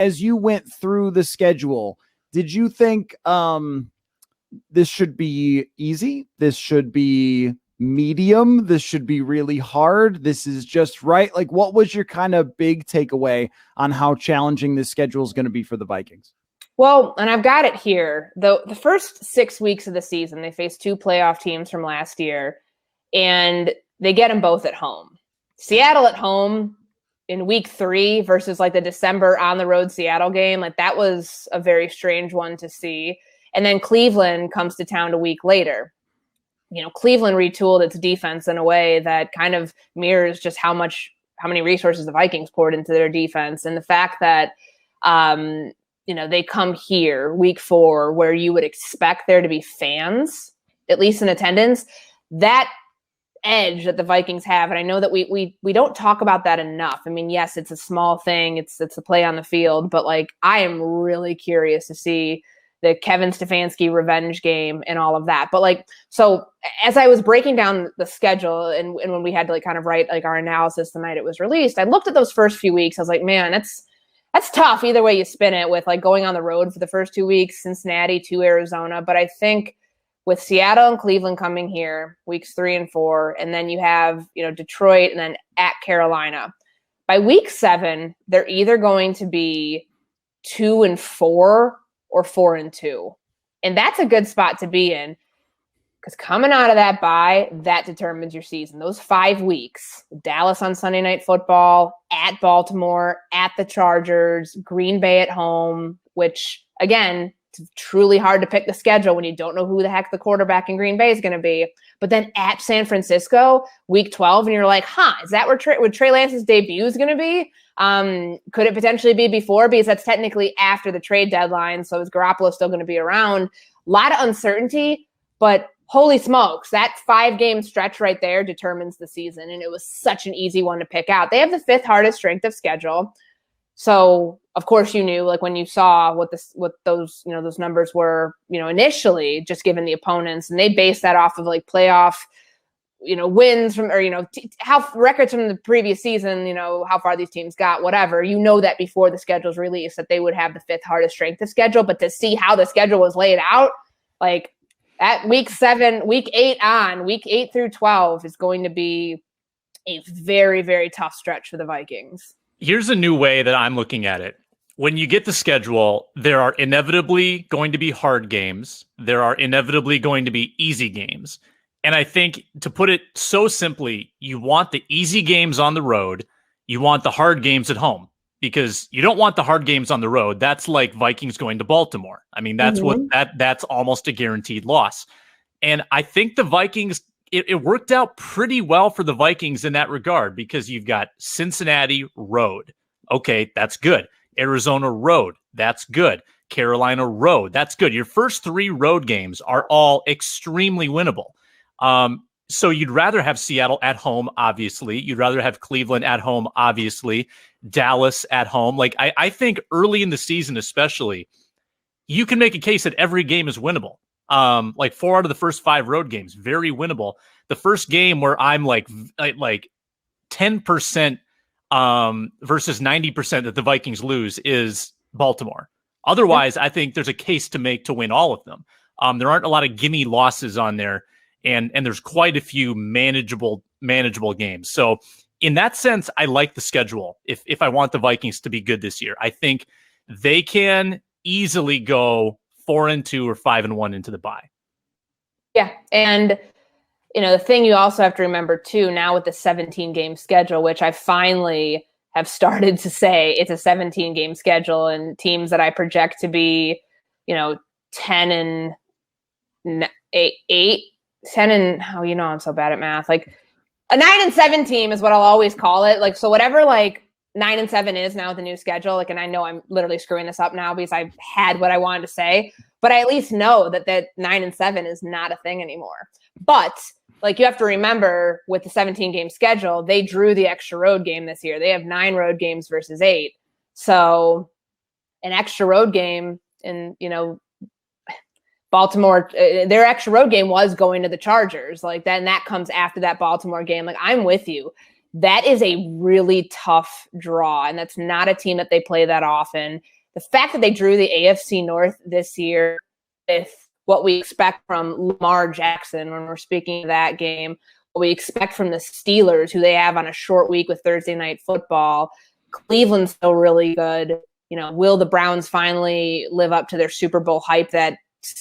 as you went through the schedule, did you think this should be easy? This should be medium? This should be really hard? This is just right? Like, what was your kind of big takeaway on how challenging this schedule is going to be for the Vikings? Well, and I've got it here. The first 6 weeks of the season, they faced 2 playoff teams from last year, and they get them both at home. Seattle at home in week 3 versus like the December on the road Seattle game. Like, that was a very strange one to see. And then Cleveland comes to town a week later. You know, Cleveland retooled its defense in a way that kind of mirrors just how many resources the Vikings poured into their defense. And the fact that, they come here week 4 where you would expect there to be fans, at least in attendance, that edge that the Vikings have. And I know that we don't talk about that enough. I mean, yes, it's a small thing. It's a play on the field, but like, I am really curious to see the Kevin Stefanski revenge game and all of that. But like, so as I was breaking down the schedule and when we had to like kind of write like our analysis the night it was released, I looked at those first few weeks. I was like, man, that's tough either way you spin it, with like going on the road for the first 2 weeks, Cincinnati to Arizona. But I think with Seattle and Cleveland coming here weeks 3 and 4, and then you have, Detroit and then at Carolina, by week 7, they're either going to be 2-4 or 4-2. And that's a good spot to be in, because coming out of that bye, that determines your season. Those 5 weeks, Dallas on Sunday Night Football, at Baltimore, at the Chargers, Green Bay at home, which again, it's truly hard to pick the schedule when you don't know who the heck the quarterback in Green Bay is going to be. But then at San Francisco, week 12, and you're like, is that where Trey Lance's debut is going to be? Could it potentially be before? Because that's technically after the trade deadline. So is Garoppolo still going to be around? A lot of uncertainty, but holy smokes, that 5-game stretch right there determines the season. And it was such an easy one to pick out. They have the 5th hardest strength of schedule. So of course you knew, like when you saw what those numbers were, initially, just given the opponents, and they based that off of like playoff, wins from, or, how records from the previous season, how far these teams got, whatever, that before the schedule's released, that they would have the 5th hardest strength of schedule. But to see how the schedule was laid out, like at week 7, week 8 through 12 is going to be a very, very tough stretch for the Vikings. Here's a new way that I'm looking at it. When you get the schedule, there are inevitably going to be hard games. There are inevitably going to be easy games. And I think, to put it so simply, you want the easy games on the road. You want the hard games at home, because you don't want the hard games on the road. That's like Vikings going to Baltimore. I mean, that's that's almost a guaranteed loss. And I think the Vikings, it worked out pretty well for the Vikings in that regard, because you've got Cincinnati road. Okay, that's good. Arizona road. That's good. Carolina road. That's good. Your first 3 road games are all extremely winnable. So you'd rather have Seattle at home, obviously. You'd rather have Cleveland at home, obviously. Dallas at home. Like, I think early in the season, especially, you can make a case that every game is winnable. Like 4 out of the first 5 road games, very winnable. The first game where I'm like 10% versus 90% that the Vikings lose is Baltimore. Otherwise, I think there's a case to make to win all of them. There aren't a lot of gimme losses on there, and there's quite a few manageable games. So in that sense, I like the schedule. If I want the Vikings to be good this year, I think they can easily go 4-2 or 5-1 into the bye. Yeah. And, the thing you also have to remember too, now with the 17-game schedule, which I finally have started to say it's a 17-game schedule, and teams that I project to be, 10 and 8, 10 and, I'm so bad at math. Like a 9-7 team is what I'll always call it. Like, so whatever, like 9-7 is now with the new schedule. Like, and I know I'm literally screwing this up now because I had what I wanted to say, but I at least know that 9-7 is not a thing anymore. But like, you have to remember, with the 17-game schedule, they drew the extra road game this year. They have 9 road games versus 8. So an extra road game, and, Baltimore, their extra road game was going to the Chargers. Like, then that comes after that Baltimore game. Like, I'm with you. That is a really tough draw, and that's not a team that they play that often. The fact that they drew the AFC North this year with what we expect from Lamar Jackson when we're speaking of that game, what we expect from the Steelers, who they have on a short week with Thursday Night Football. Cleveland's still really good. Will the Browns finally live up to their Super Bowl hype that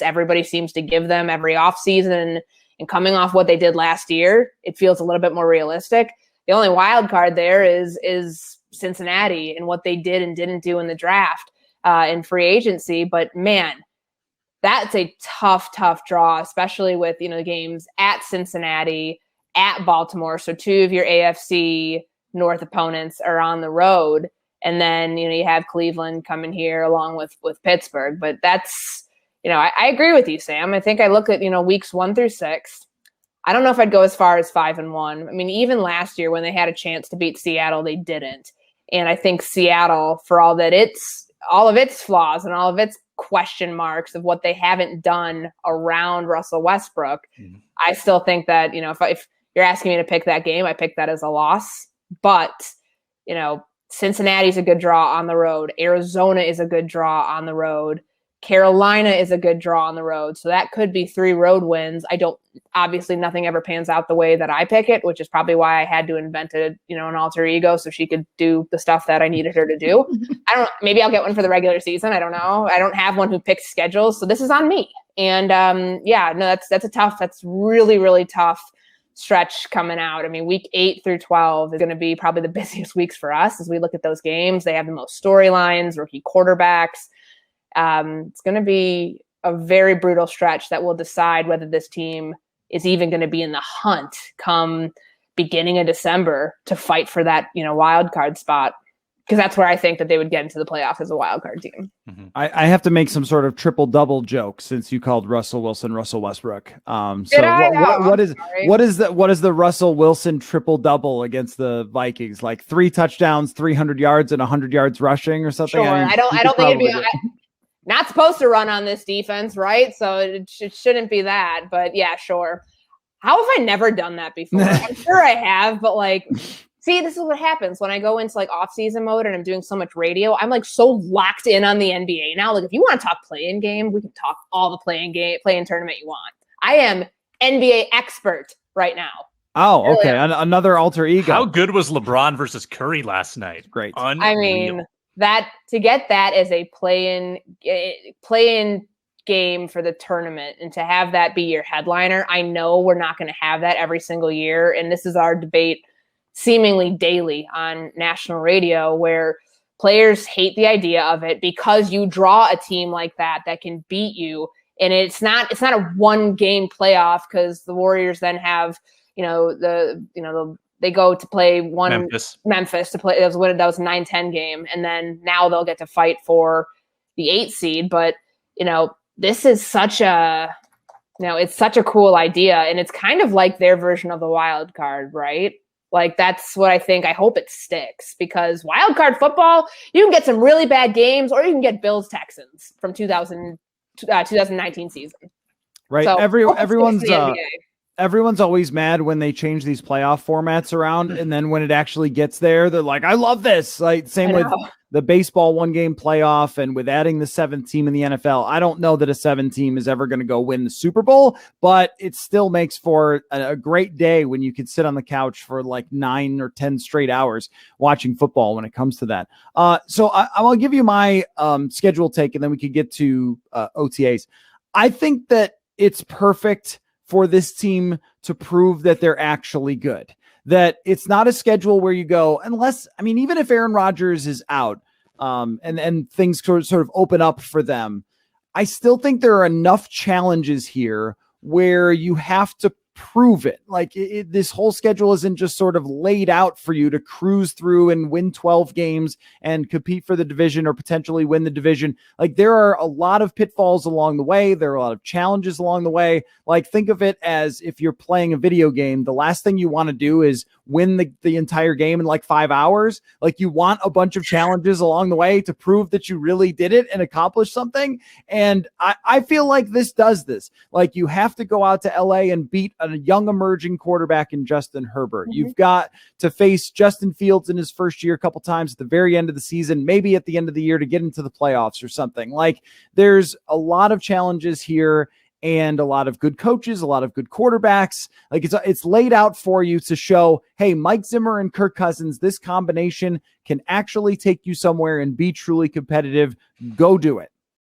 everybody seems to give them every offseason? And coming off what they did last year, it feels a little bit more realistic. The only wild card there is Cincinnati and what they did and didn't do in the draft in free agency. But man, that's a tough draw, especially with, games at Cincinnati, at Baltimore. So 2 of your AFC North opponents are on the road. And then, you have Cleveland coming here along with Pittsburgh. But that's, I agree with you, Sam. I think I look at, weeks 1 through 6. I don't know if I'd go as far as 5-1. I mean, even last year when they had a chance to beat Seattle, they didn't. And I think Seattle, for all of its flaws and all of its question marks of what they haven't done around Russell Westbrook, I still think that, if you're asking me to pick that game, I pick that as a loss. But, Cincinnati's a good draw on the road. Arizona is a good draw on the road. Carolina is a good draw on the road. So that could be 3 road wins. Obviously nothing ever pans out the way that I pick it, which is probably why I had to invent an alter ego so she could do the stuff that I needed her to do. Maybe I'll get one for the regular season. I don't know. I don't have one who picks schedules. So this is on me. And that's really, really tough stretch coming out. I mean, week 8 through 12 is going to be probably the busiest weeks for us as we look at those games. They have the most storylines, rookie quarterbacks. It's going to be a very brutal stretch that will decide whether this team is even going to be in the hunt come beginning of December to fight for that, wild card spot. Because that's where I think that they would get into the playoffs as a wild card team. Mm-hmm. I have to make some sort of triple double joke since you called Russell Wilson Russell Westbrook. What is the Russell Wilson triple double against the Vikings? Like 3 touchdowns, 300 yards, and 100 yards rushing or something. Sure. I don't think it'd be not supposed to run on this defense, right? So it shouldn't be that. But yeah, sure. How have I never done that before? I'm sure I have, but see, this is what happens when I go into off-season mode and I'm doing so much radio. I'm so locked in on the NBA now. If you want to talk play-in game, we can talk all the play-in tournament you want. I am NBA expert right now. Oh, really? Okay. Another alter ego. How good was LeBron versus Curry last night? Great. Unreal. I mean, to get that as a play-in game for the tournament and to have that be your headliner, I know we're not going to have that every single year. And this is our debate seemingly daily on national radio, where players hate the idea of it because you draw a team like that can beat you. And it's not a 1-game playoff, because the Warriors then have, they go to play Memphis to play. That was a 9-10 game. And then now they'll get to fight for the 8 seed. But, this is such it's such a cool idea. And it's kind of like their version of the wild card, right? That's what I think. I hope it sticks, because wild card football, you can get some really bad games, or you can get Bills Texans from 2019 season. Right. So, everyone's always mad when they change these playoff formats around. And then when it actually gets there, they're like, I love this. Same with the baseball 1-game playoff, and with adding the 7th team in the NFL. I don't know that a 7th team is ever going to go win the Super Bowl, but it still makes for a great day when you can sit on the couch for 9 or 10 straight hours watching football when it comes to that. So I'll give you my schedule take, and then we could get to OTAs. I think that it's perfect for this team to prove that they're actually good. That it's not a schedule where you go, even if Aaron Rodgers is out and things sort of open up for them, I still think there are enough challenges here where you have to prove it. This whole schedule isn't just sort of laid out for you to cruise through and win 12 games and compete for the division or potentially win the division. There are a lot of pitfalls along the way. There are a lot of challenges along the way. Think of it as if you're playing a video game, the last thing you want to do is win the entire game in like 5 hours. Like, you want a bunch of challenges along the way to prove that you really did it and accomplish something. And I feel like this does this. Like, you have to go out to LA and beat a young emerging quarterback in Justin Herbert. You've got to face Justin Fields in his first year a couple times at the very end of the season, maybe at the end of the year to get into the playoffs or something. Like, there's a lot of challenges here and a lot of good coaches, a lot of good quarterbacks. Like, it's laid out for you to show, hey, Mike Zimmer and Kirk Cousins, this combination can actually take you somewhere and be truly competitive. Go do it.